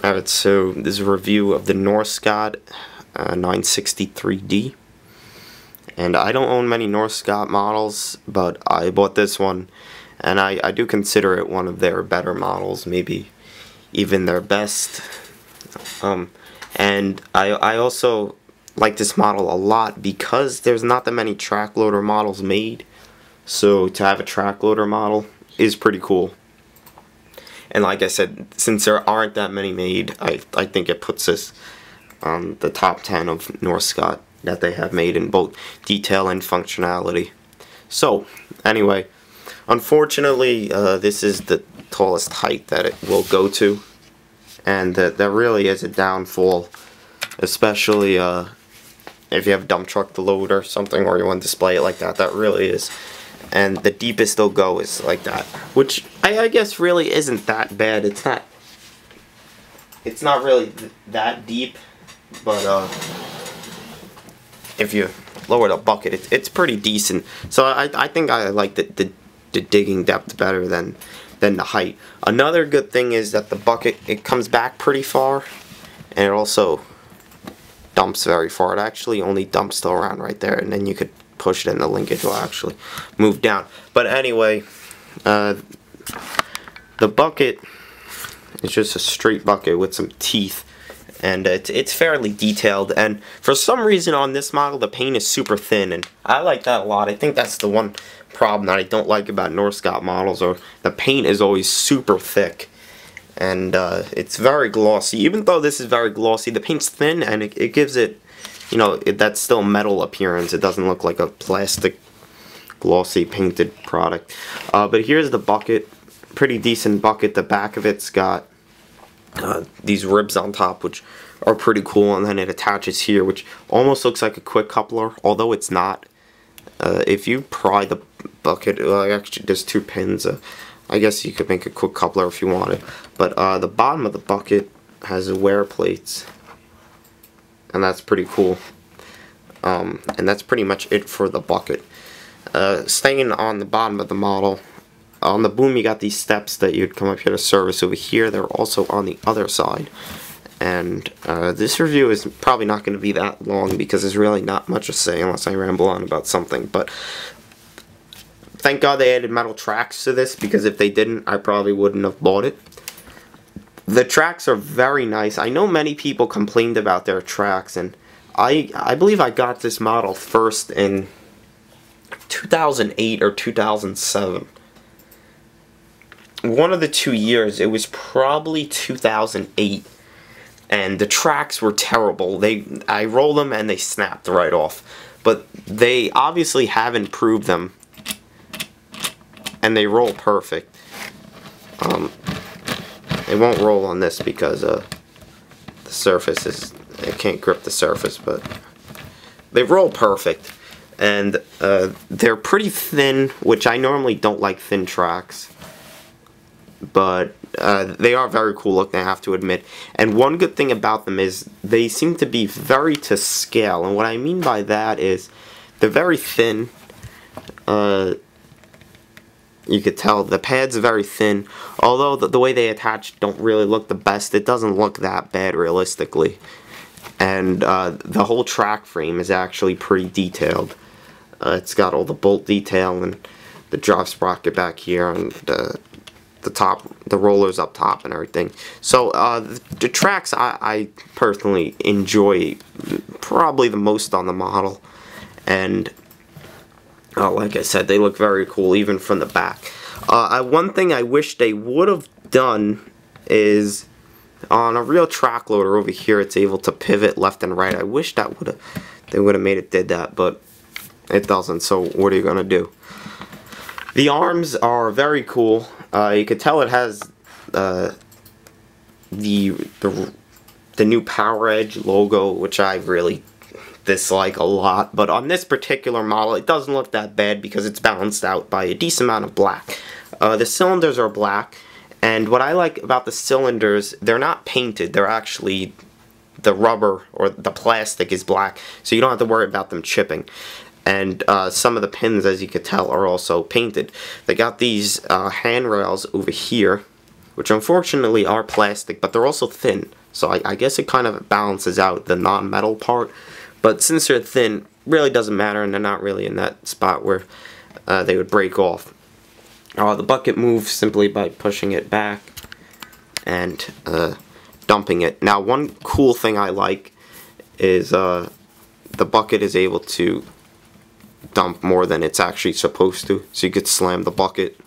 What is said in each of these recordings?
Alright, so this is a review of the Norscot 963D. And I don't own many Norscot models, but I bought this one, and I do consider it one of their better models, maybe even their best. And I also like this model a lot because there's not that many track loader models made. So to have a track loader model is pretty cool. And like I said, since there aren't that many made, I think it puts us on the top 10 of Norscot that they have made in both detail and functionality. So, anyway, unfortunately, this is the tallest height that it will go to. And that really is a downfall, especially if you have a dump truck to load or something, or you want to display it like that. That really is. And the deepest they'll go is like that, which I guess really isn't that bad. It's not really that deep, but if you lower the bucket, it's pretty decent. So I think I like the digging depth better than the height. Another good thing is that the bucket, it comes back pretty far, and it also dumps very far. It actually only dumps to around right there, and then you could push it and the linkage will actually move down. But anyway, the bucket is just a straight bucket with some teeth, and it's fairly detailed. And for some reason on this model, the paint is super thin, and I like that a lot. I think that's the one problem that I don't like about Norscot models, or the paint is always super thick, and it's very glossy. Even though this is very glossy, the paint's thin, and it gives it, you know, that's still metal appearance. It doesn't look like a plastic glossy painted product. But here's the bucket. Pretty decent bucket. The back of it's got these ribs on top, which are pretty cool, and then it attaches here, which almost looks like a quick coupler, although it's not. If you pry the bucket, actually there's two pins. I guess you could make a quick coupler if you wanted. But the bottom of the bucket has wear plates, and that's pretty cool. And that's pretty much it for the bucket. Staying on the bottom of the model, on the boom you got these steps that you'd come up here to service. Over here they're also on the other side. And this review is probably not going to be that long because there's really not much to say unless I ramble on about something. But thank God they added metal tracks to this, because if they didn't, I probably wouldn't have bought it. The tracks are very nice. I know many people complained about their tracks, and I believe I got this model first in 2008 or 2007. One of the 2 years. It was probably 2008. And the tracks were terrible. I rolled them and they snapped right off. But they obviously have improved them, and they roll perfect. They won't roll on this because the surface is, it can't grip the surface, but they roll perfect. And they're pretty thin, which I normally don't like thin tracks, but they are very cool looking, I have to admit. And one good thing about them is they seem to be very to scale, and what I mean by that is they're very thin. You could tell the pads are very thin, although the way they attach don't really look the best. It doesn't look that bad realistically. And the whole track frame is actually pretty detailed. It's got all the bolt detail and the drop sprocket back here, and the rollers up top and everything. So the tracks I personally enjoy probably the most on the model, and like I said, they look very cool even from the back. One thing I wish they would have done is on a real track loader over here, it's able to pivot left and right. I wish that they would have made it did that, but it doesn't. So what are you gonna do? The arms are very cool. You could tell it has the new Power Edge logo, which I really dislike a lot. But on this particular model, it doesn't look that bad because it's balanced out by a decent amount of black. The cylinders are black, and what I like about the cylinders, they're not painted. They're actually, the rubber or the plastic is black, so you don't have to worry about them chipping. And some of the pins, as you could tell, are also painted. They got these handrails over here, which unfortunately are plastic, but they're also thin. So I guess it kind of balances out the non-metal part. But since they're thin, really doesn't matter, and they're not really in that spot where they would break off. The bucket moves simply by pushing it back and dumping it. Now, one cool thing I like is the bucket is able to dump more than it's actually supposed to, so you could slam the bucket.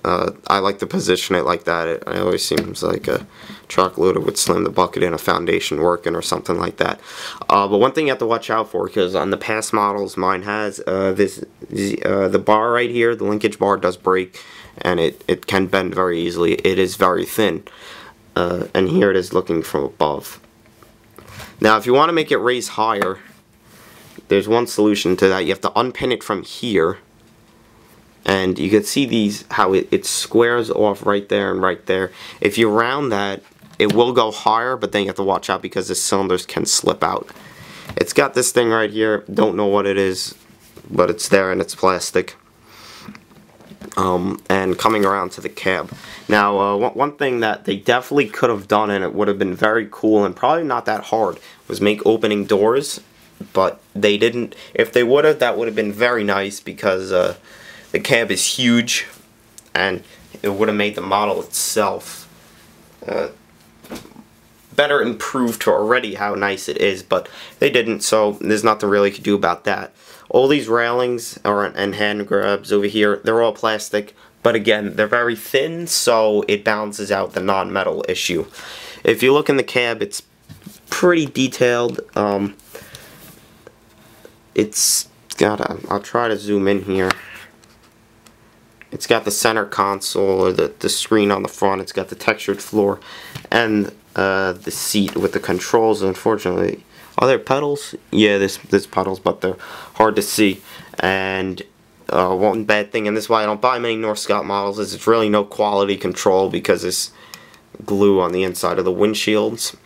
I like to position it like that. It always seems like a truck loader would slam the bucket in a foundation working or something like that. But one thing you have to watch out for, because on the past models, mine has the bar right here, the linkage bar does break, and it can bend very easily. It is very thin, and here it is looking from above. Now, if you want to make it raise higher, there's one solution to that. You have to unpin it from here. And you can see these, how it squares off right there and right there. If you round that, it will go higher, but then you have to watch out because the cylinders can slip out. It's got this thing right here, don't know what it is, but it's there and it's plastic. And coming around to the cab. Now, one thing that they definitely could have done, and it would have been very cool and probably not that hard, was make opening doors, but they didn't. If they would have, that would have been very nice, because the cab is huge, and it would have made the model itself better improved to already how nice it is, but they didn't, so there's nothing really you could do about that. All these railings and hand grabs over here, they're all plastic, but again, they're very thin, so it balances out the non-metal issue. If you look in the cab, it's pretty detailed. It's got I'll try to zoom in here. It's got the center console, or the screen on the front. It's got the textured floor and the seat with the controls. Unfortunately, are there pedals? Yeah, there's pedals, but they're hard to see. And one bad thing, and this is why I don't buy many Norscot models, is it's really no quality control because it's glue on the inside of the windshields,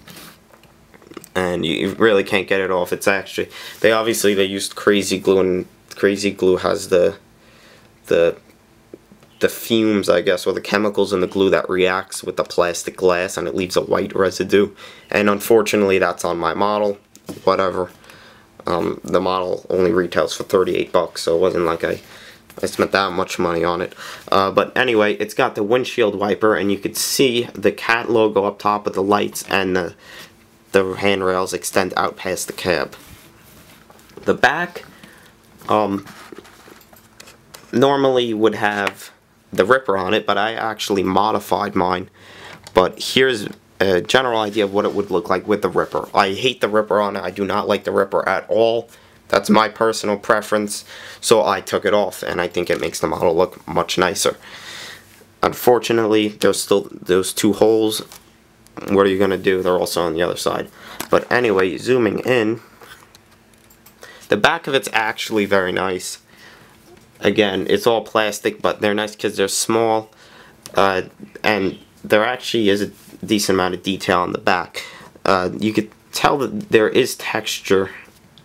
and you really can't get it off. It's actually, they used crazy glue, and crazy glue has the fumes, I guess, or the chemicals in the glue that reacts with the plastic glass, and it leaves a white residue. And unfortunately, that's on my model. Whatever. The model only retails for 38 bucks, so it wasn't like I spent that much money on it. But anyway, it's got the windshield wiper, and you could see the cat logo up top with the lights, and the handrails extend out past the cab. The back normally would have the ripper on it, but I actually modified mine. But here's a general idea of what it would look like with the ripper. I hate the ripper on it. I do not like the ripper at all. That's my personal preference, so I took it off, and I think it makes the model look much nicer. Unfortunately, there's still those two holes. What are you gonna do? They're also on the other side. But anyway, zooming in, the back of it's actually very nice. Again, it's all plastic, but they're nice because they're small, and there actually is a decent amount of detail on the back. You could tell that there is texture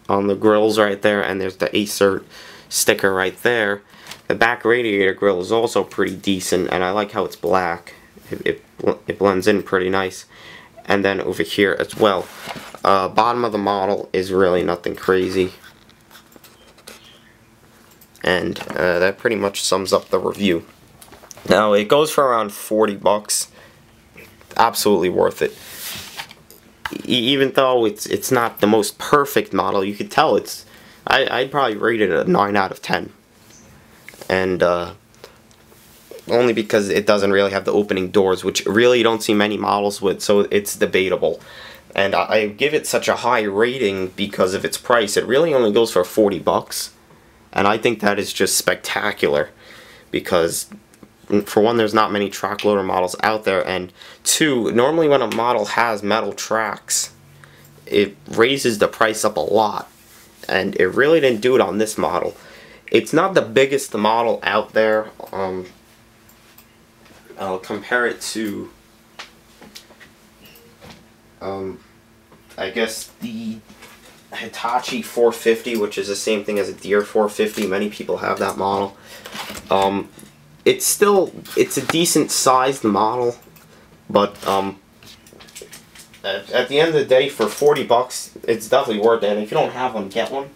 on the grills right there, and there's the Acer sticker right there. The back radiator grill is also pretty decent, and I like how it's black. It blends in pretty nice. And then over here as well, bottom of the model is really nothing crazy. And that pretty much sums up the review. Now, it goes for around 40 bucks. Absolutely worth it. Even though it's not the most perfect model, you could tell I'd probably rate it a 9 out of 10. And only because it doesn't really have the opening doors, which really you don't see many models with, so it's debatable. And I give it such a high rating because of its price. It really only goes for 40 bucks. And I think that is just spectacular, because for one, there's not many track loader models out there, and two, normally when a model has metal tracks, it raises the price up a lot, and it really didn't do it on this model. It's not the biggest model out there. I'll compare it to I guess the Hitachi 450, which is the same thing as a Deere 450. Many people have that model. It's a decent sized model. But at the end of the day, for 40 bucks, it's definitely worth it. And if you don't have one, get one.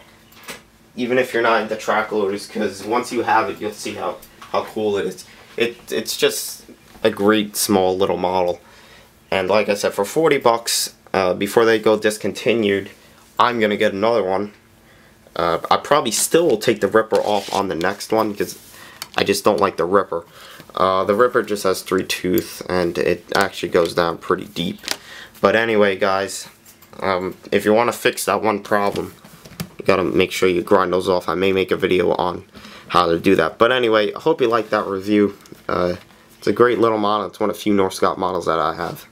Even if you're not into track loaders, because once you have it, you'll see how cool it is. It's just a great small little model. And like I said, for 40 bucks, before they go discontinued, I'm gonna get another one. I probably still will take the Ripper off on the next one because I just don't like the Ripper. The Ripper just has 3 tooth and it actually goes down pretty deep. But anyway, guys, if you want to fix that one problem, you gotta make sure you grind those off. I may make a video on how to do that. But anyway, I hope you liked that review. It's a great little model. It's one of the few Norscot models that I have.